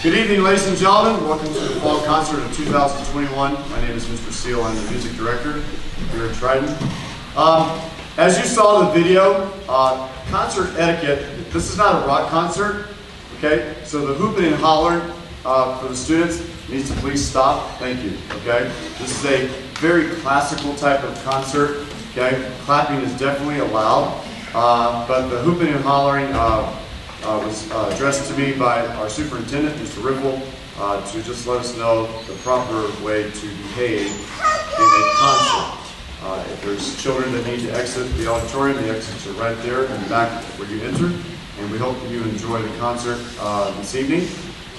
Good evening, ladies and gentlemen. Welcome to the fall concert of 2021. My name is Mr. Seal. I'm the music director here at Triton. As you saw in the video, concert etiquette, this is not a rock concert, okay? So the hooping and hollering for the students needs to please stop. Thank you, okay? This is a very classical type of concert, okay? Clapping is definitely allowed, but the hooping and hollering was addressed to me by our superintendent, Mr. Ripple, to just let us know the proper way to behave in a concert. If there's children that need to exit the auditorium, the exits are right there in the back where you enter, and we hope that you enjoy the concert this evening.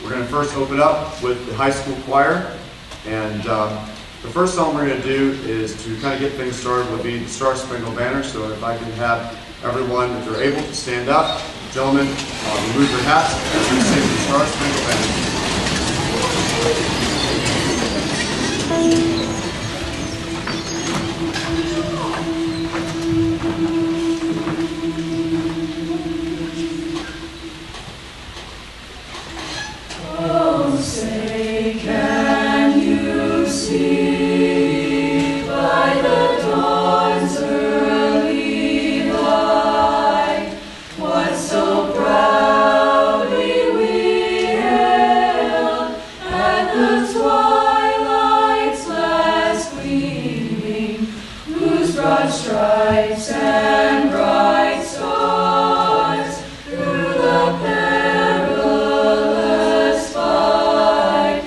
We're going to first open up with the high school choir, and the first song we're going to do is to kind of get things started will be the Star Spangled Banner. So if I can have everyone, if they're able, to stand up. Gentlemen, remove your hats as we sing the Star Spangled Banner. Oh, say, can you see by the dawn's early light what so proudly we hailed at the twilight's last gleaming, whose broad stripes and bright stars through the perilous fight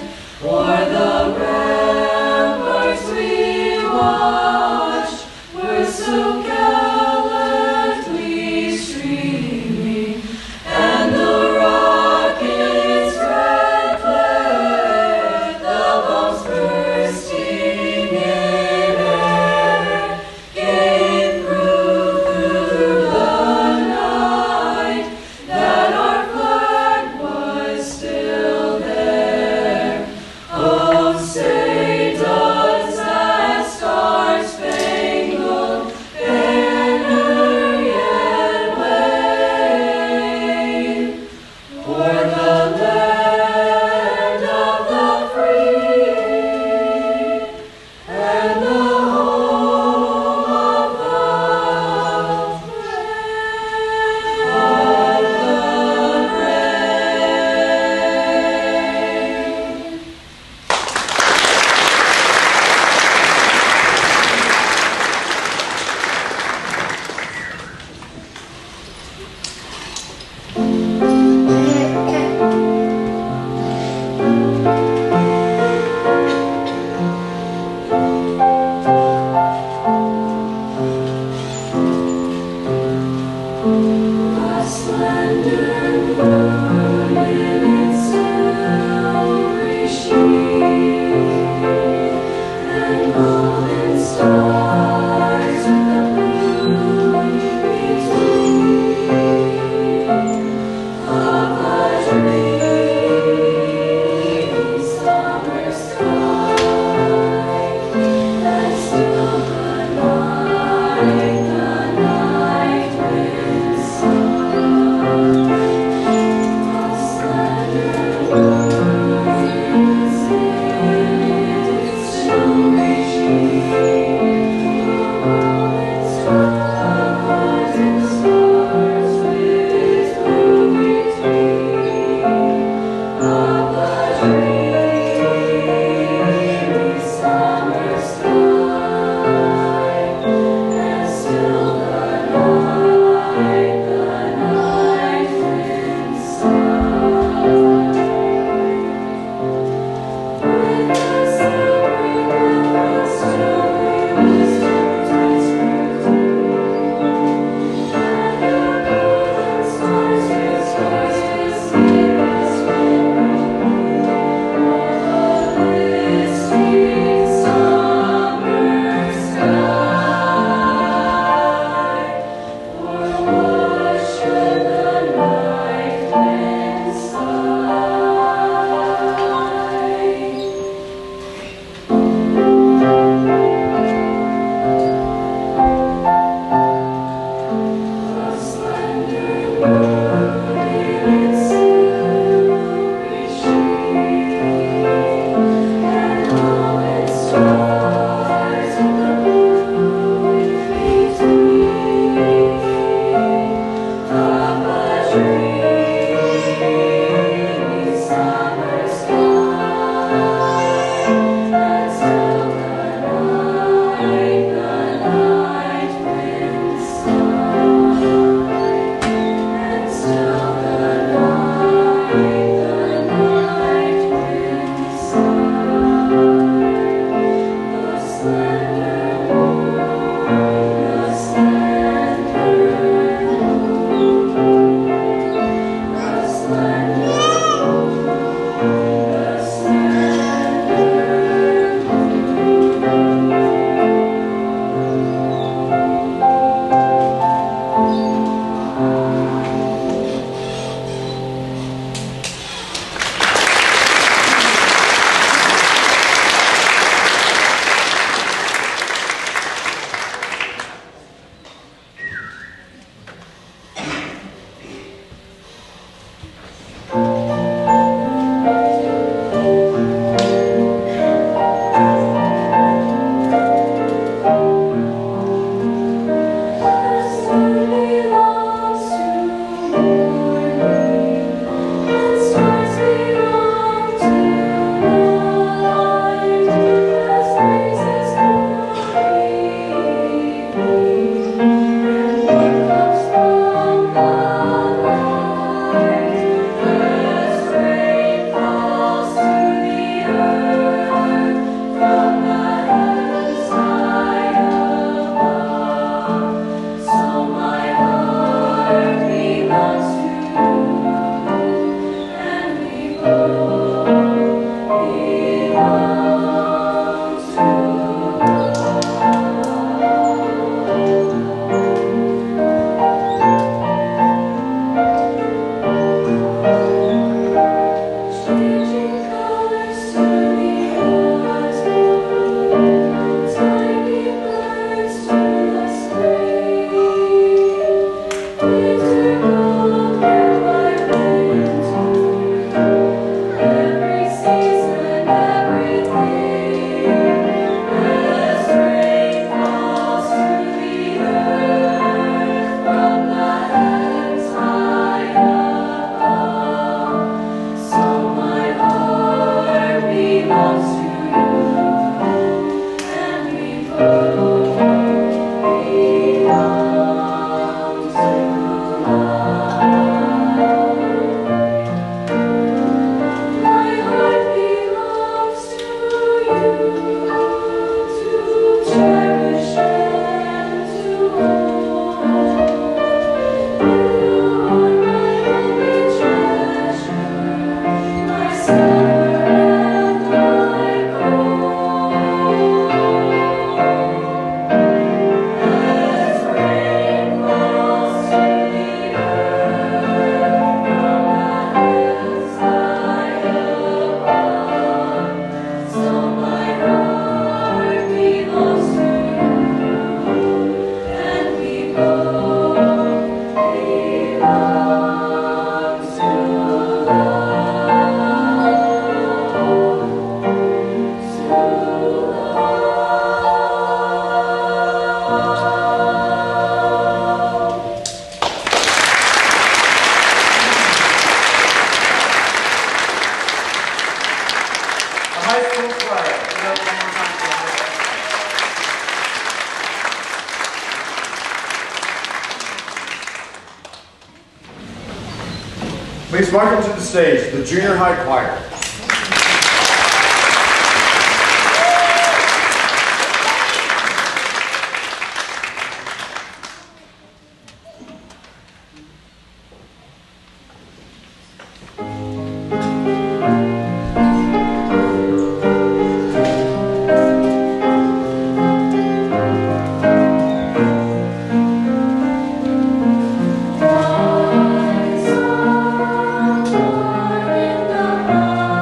high school choir. Please welcome to the stage the junior high choir. Born in the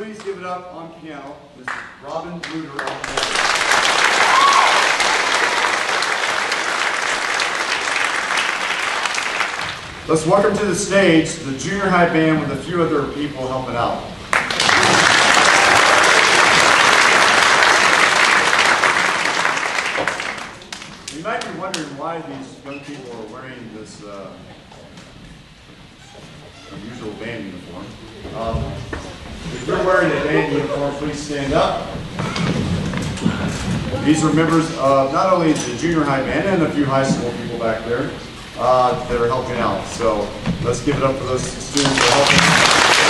please give it up on piano, Mr. Robin Bluter on piano. Let's welcome to the stage the junior high band with a few other people helping out. You might be wondering why these young people are wearing this unusual band uniform. If you're wearing a band uniform, please stand up. These are members of not only the junior high band and a few high school people back there that are helping out. So let's give it up for those students that are helping.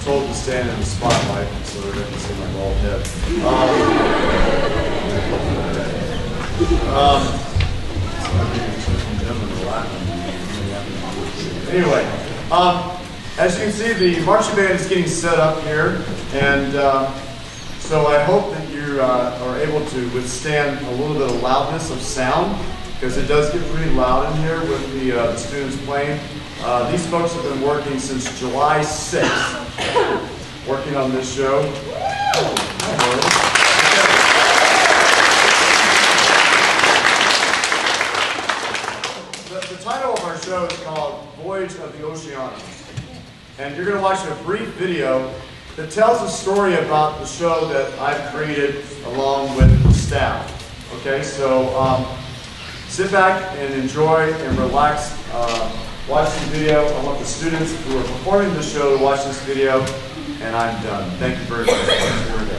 Told to stand in the spotlight so they didn't see my bald head. Anyway, as you can see, the marching band is getting set up here, and so I hope that you are able to withstand a little bit of loudness of sound, because it does get pretty loud in here with the students playing. These folks have been working since July 6th, working on this show. The title of our show is called Voyage of the Oceanos. And you're going to watch a brief video that tells a story about the show that I've created along with the staff. Okay, so sit back and enjoy and relax. Watch the video. I want the students who are performing the show to watch this video, and I'm done. Thank you very much. Here we go.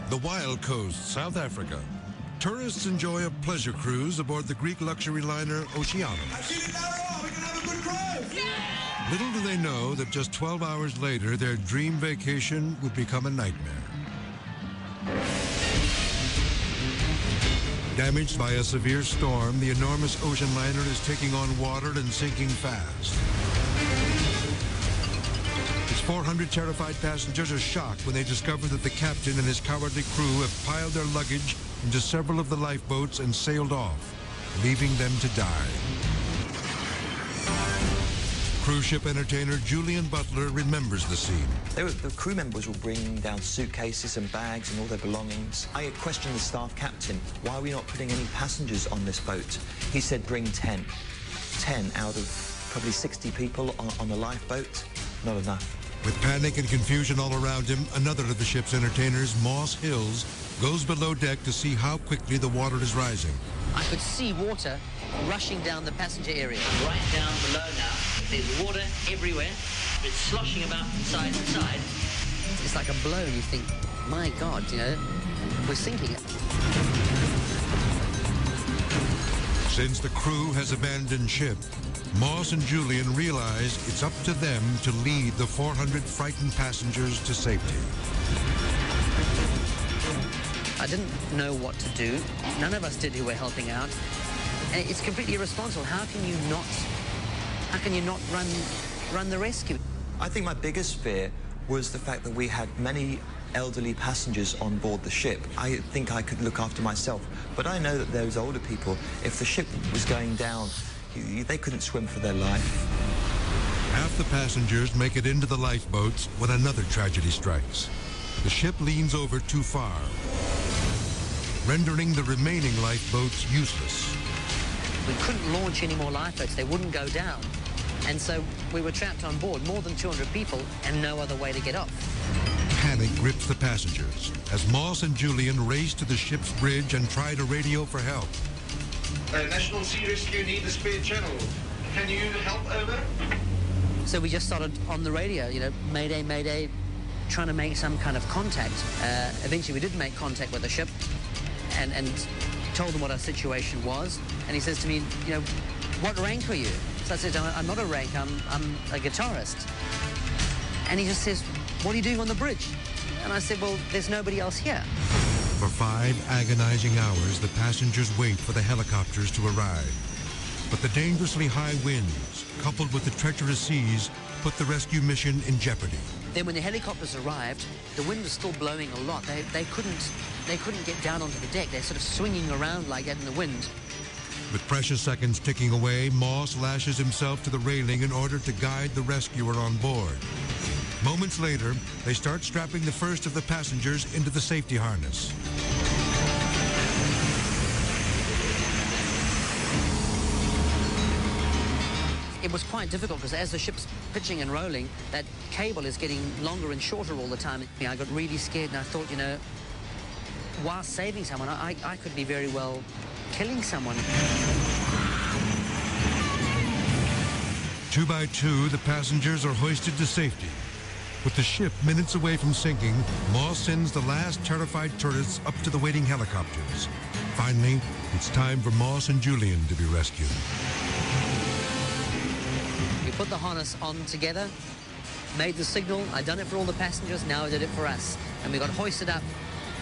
The Wild Coast, South Africa. Tourists enjoy a pleasure cruise aboard the Greek luxury liner Oceanos. Little do they know that just 12 hours later, their dream vacation would become a nightmare. Damaged by a severe storm, the enormous ocean liner is taking on water and sinking fast. Its 400 terrified passengers are shocked when they discover that the captain and his cowardly crew have piled their luggage into several of the lifeboats and sailed off, leaving them to die. Cruise ship entertainer Julian Butler remembers the scene. The crew members were bringing down suitcases and bags and all their belongings. I questioned the staff captain, why are we not putting any passengers on this boat? He said, bring 10. 10 out of probably 60 people on a lifeboat? Not enough. With panic and confusion all around him, another of the ship's entertainers, Moss Hills, goes below deck to see how quickly the water is rising. I could see water rushing down the passenger area. Right down below now, there's water everywhere. It's sloshing about from side to side. It's like a blow, and you think, my God, you know, we're sinking. Since the crew has abandoned ship, Moss and Julian realize it's up to them to lead the 400 frightened passengers to safety. I didn't know what to do. None of us did who were helping out. And it's completely irresponsible. How can you not run the rescue? I think my biggest fear was the fact that we had many elderly passengers on board the ship. I think I could look after myself, but I know that those older people, if the ship was going down, they couldn't swim for their life. Half the passengers make it into the lifeboats when another tragedy strikes. The ship leans over too far, rendering the remaining lifeboats useless. We couldn't launch any more lifeboats. They wouldn't go down. And so we were trapped on board, more than 200 people, and no other way to get off. Panic grips the passengers as Moss and Julian race to the ship's bridge and try to radio for help. National Sea Rescue need the spare channel. Can you help, over? So we just started on the radio, you know, Mayday, Mayday, trying to make some kind of contact. Eventually we did make contact with the ship and told them what our situation was. And he says to me, you know, what rank are you? So I said, I'm not a rank, I'm a guitarist. And he just says, what are you doing on the bridge? And I said, well, there's nobody else here. For 5 agonizing hours, the passengers wait for the helicopters to arrive. But the dangerously high winds, coupled with the treacherous seas, put the rescue mission in jeopardy. Then when the helicopters arrived, the wind was still blowing a lot. They couldn't get down onto the deck. They're sort of swinging around like that in the wind. With precious seconds ticking away, Moss lashes himself to the railing in order to guide the rescuer on board. Moments later, they start strapping the first of the passengers into the safety harness. It was quite difficult because as the ship's pitching and rolling, that cable is getting longer and shorter all the time. I got really scared and I thought, you know, while saving someone, I could be very well killing someone. 2 by 2, the passengers are hoisted to safety. With the ship minutes away from sinking, Moss sends the last terrified tourists up to the waiting helicopters. Finally, it's time for Moss and Julian to be rescued. We put the harness on together, made the signal. I'd done it for all the passengers, now I did it for us. And we got hoisted up,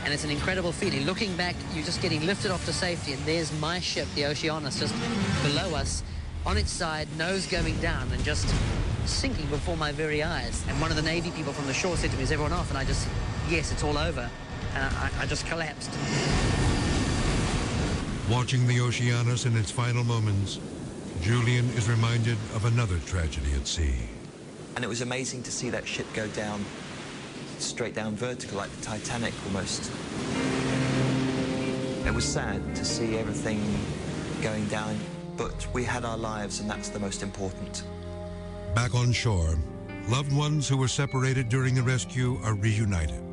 and it's an incredible feeling. Looking back, you're just getting lifted off to safety, and there's my ship, the Oceanos, just below us, on its side, nose going down, and just sinking before my very eyes. And one of the Navy people from the shore said to me, is everyone off? And I just, yes, it's all over. And I just collapsed. Watching the Oceanos in its final moments, Julian is reminded of another tragedy at sea. And it was amazing to see that ship go down, straight down vertical, like the Titanic almost. It was sad to see everything going down, but we had our lives, and that's the most important. Back on shore, loved ones who were separated during the rescue are reunited.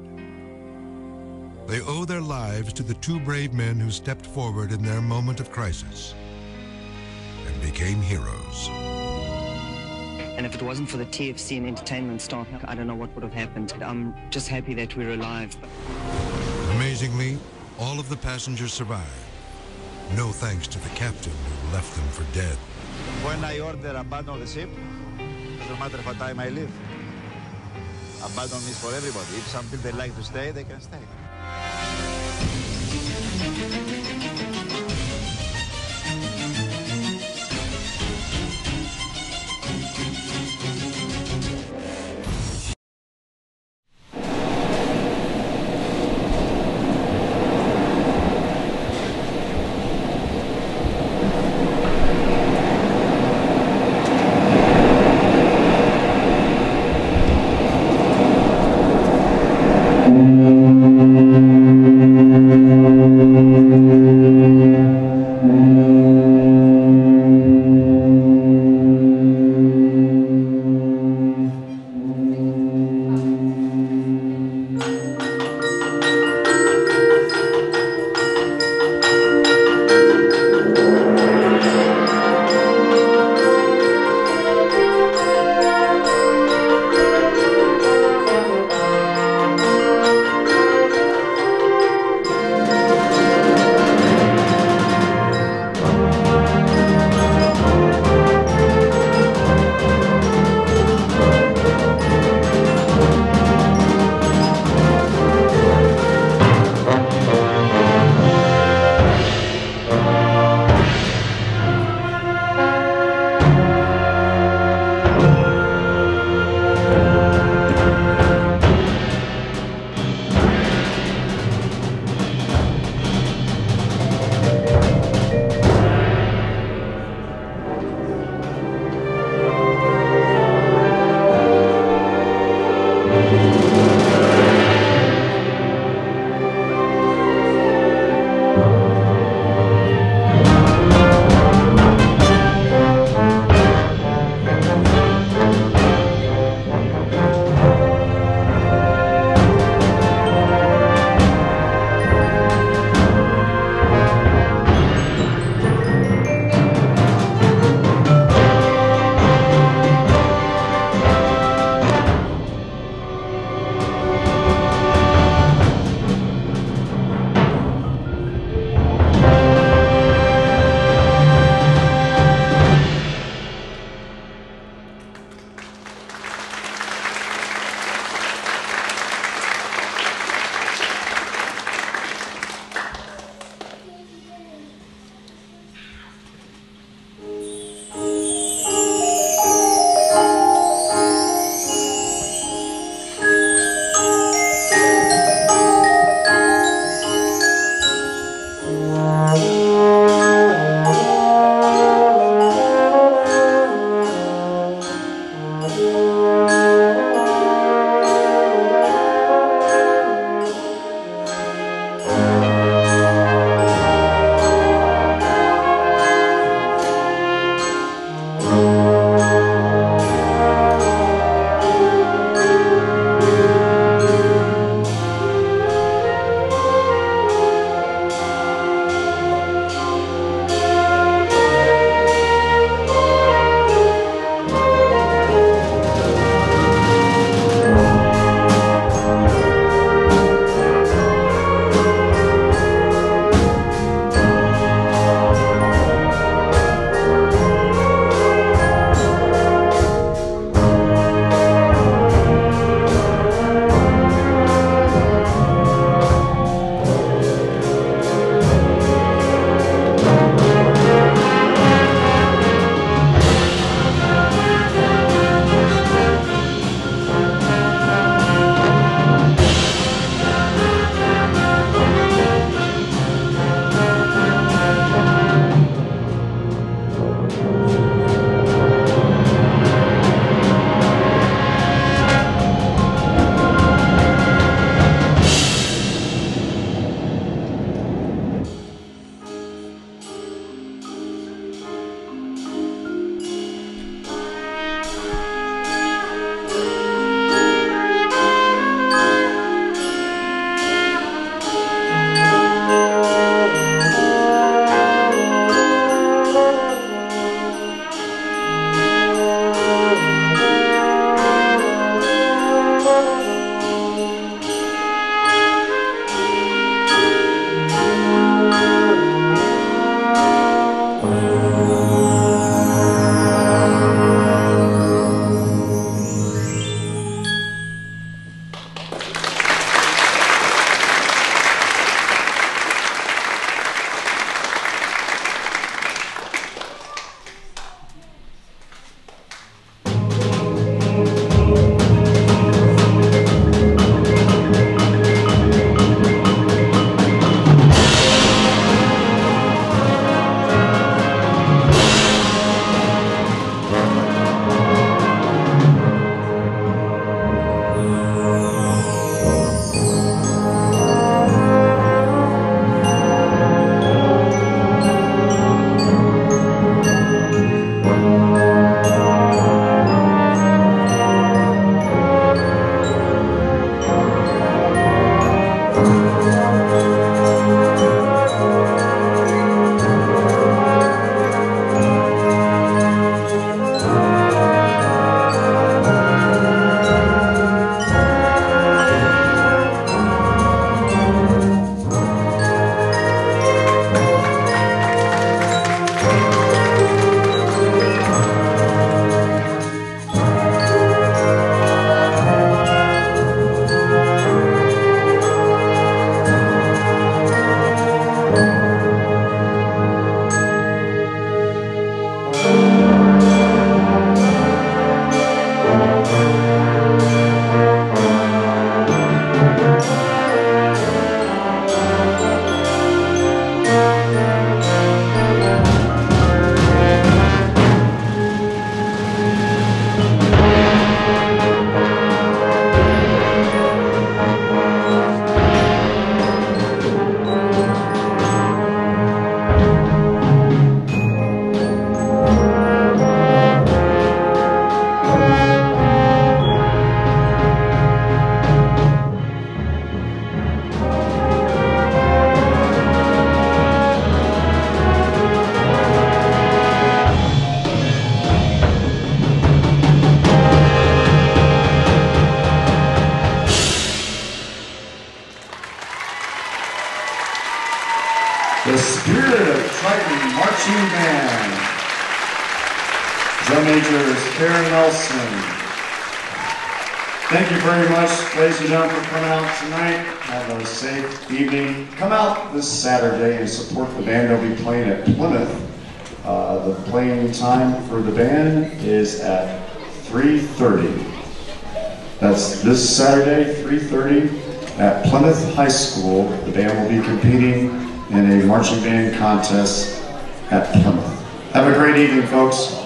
They owe their lives to the 2 brave men who stepped forward in their moment of crisis and became heroes. And if it wasn't for the TFC and entertainment staff, I don't know what would have happened. I'm just happy that we're alive. Amazing. Amazingly, all of the passengers survived. No thanks to the captain who left them for dead. When I order abandon the ship, doesn't matter what time I leave. Abandon is for everybody. If some people they like to stay, they can stay. The Spirit of Triton Marching Band. Drum major is Karen Nelson. Thank you very much, ladies and gentlemen, for coming out tonight. Have a safe evening. Come out this Saturday and support the band. They'll be playing at Plymouth. The playing time for the band is at 3:30. That's this Saturday, 3:30, at Plymouth High School. The band will be competing in a marching band contest at Plymouth. Have a great evening, folks.